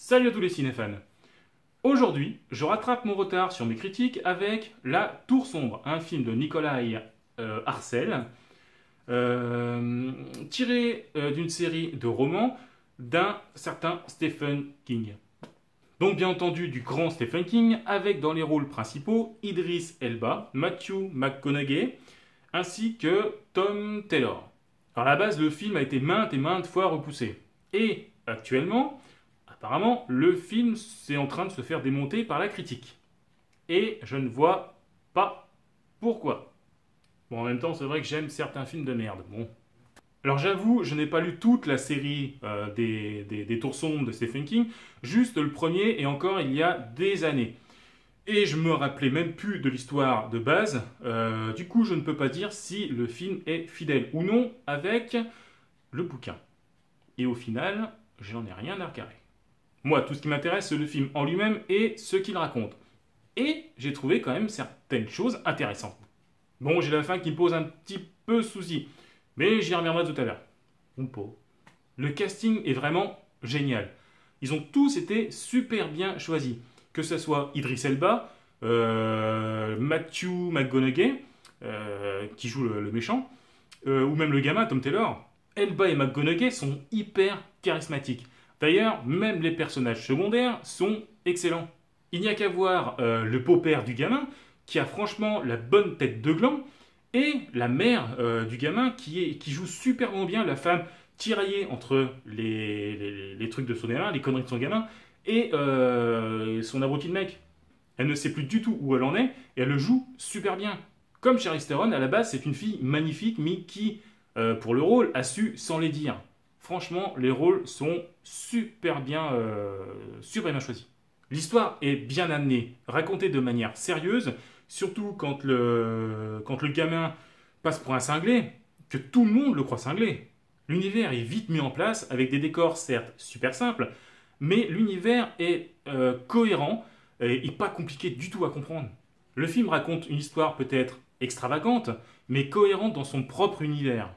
Salut à tous les cinéphanes. Aujourd'hui, je rattrape mon retard sur mes critiques avec La Tour Sombre, un film de Nikolai Arcel, tiré d'une série de romans d'un certain Stephen King. Donc bien entendu du grand Stephen King, avec dans les rôles principaux Idris Elba, Matthew McConaughey, ainsi que Tom Taylor. Alors à la base, le film a été maintes et maintes fois repoussé. Et actuellement, apparemment, le film est en train de se faire démonter par la critique. Et je ne vois pas pourquoi. Bon, en même temps, c'est vrai que j'aime certains films de merde. Bon. Alors j'avoue, je n'ai pas lu toute la série des Tours Sombres de Stephen King, juste le premier et encore il y a des années. Et je me rappelais même plus de l'histoire de base. Du coup, je ne peux pas dire si le film est fidèle ou non avec le bouquin. Et au final, j'en ai rien à regarder. Moi, tout ce qui m'intéresse, c'est le film en lui-même et ce qu'il raconte. Et j'ai trouvé quand même certaines choses intéressantes. Bon, j'ai la fin qui me pose un petit peu souci, mais j'y reviendrai tout à l'heure. Ou pas. Le casting est vraiment génial. Ils ont tous été super bien choisis. Que ce soit Idris Elba, Matthew McConaughey, qui joue le méchant, ou même le gamin, Tom Taylor. Elba et McConaughey sont hyper charismatiques. D'ailleurs, même les personnages secondaires sont excellents. Il n'y a qu'à voir le beau-père du gamin, qui a franchement la bonne tête de gland, et la mère du gamin, qui joue superment bien la femme tiraillée entre les trucs de son gamin, les conneries de son gamin, et son abruti de mec. Elle ne sait plus du tout où elle en est, et elle le joue super bien. Comme Charlize Theron, à la base, c'est une fille magnifique, mais qui, pour le rôle, a su sans les dire. Franchement, les rôles sont super bien choisis. L'histoire est bien amenée, racontée de manière sérieuse, surtout quand le gamin passe pour un cinglé, que tout le monde le croit cinglé. L'univers est vite mis en place, avec des décors certes super simples, mais l'univers est cohérent et pas compliqué du tout à comprendre. Le film raconte une histoire peut-être extravagante, mais cohérente dans son propre univers.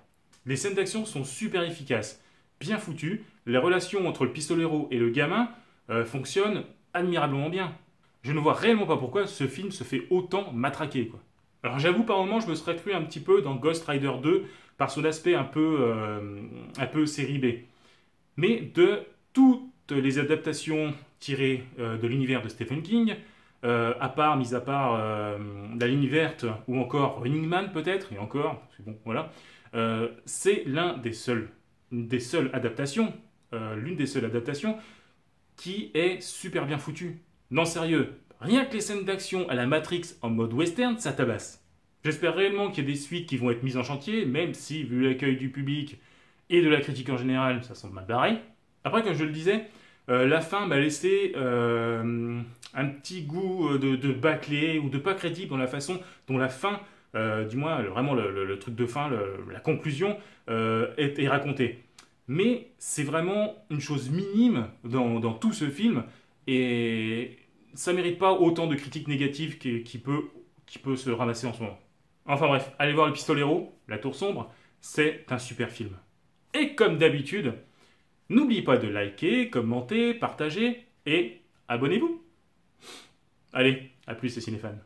Les scènes d'action sont super efficaces, bien foutues, les relations entre le pistolero et le gamin fonctionnent admirablement bien. Je ne vois réellement pas pourquoi ce film se fait autant matraquer, quoi. Alors j'avoue, par moments, je me serais cru un petit peu dans Ghost Rider 2 par son aspect un peu série B. Mais de toutes les adaptations tirées de l'univers de Stephen King, mis à part La Ligne Verte ou encore Running Man peut-être, et encore, c'est bon, voilà, c'est l'une des seules adaptations qui est super bien foutue. Non sérieux, rien que les scènes d'action à la Matrix en mode western, ça tabasse. J'espère réellement qu'il y a des suites qui vont être mises en chantier, même si, vu l'accueil du public et de la critique en général, ça semble mal barré. Après, comme je le disais, la fin m'a laissé un petit goût de bâclé ou de pas crédible dans la façon dont la fin, du moins vraiment le truc de fin, la conclusion, est racontée. Mais c'est vraiment une chose minime dans tout ce film et ça mérite pas autant de critiques négatives qui peut se ramasser en ce moment. Enfin bref, allez voir Le Pistolero, La Tour Sombre, c'est un super film. Et comme d'habitude, n'oubliez pas de liker, commenter, partager et abonnez-vous. Allez, à plus les cinéphanes.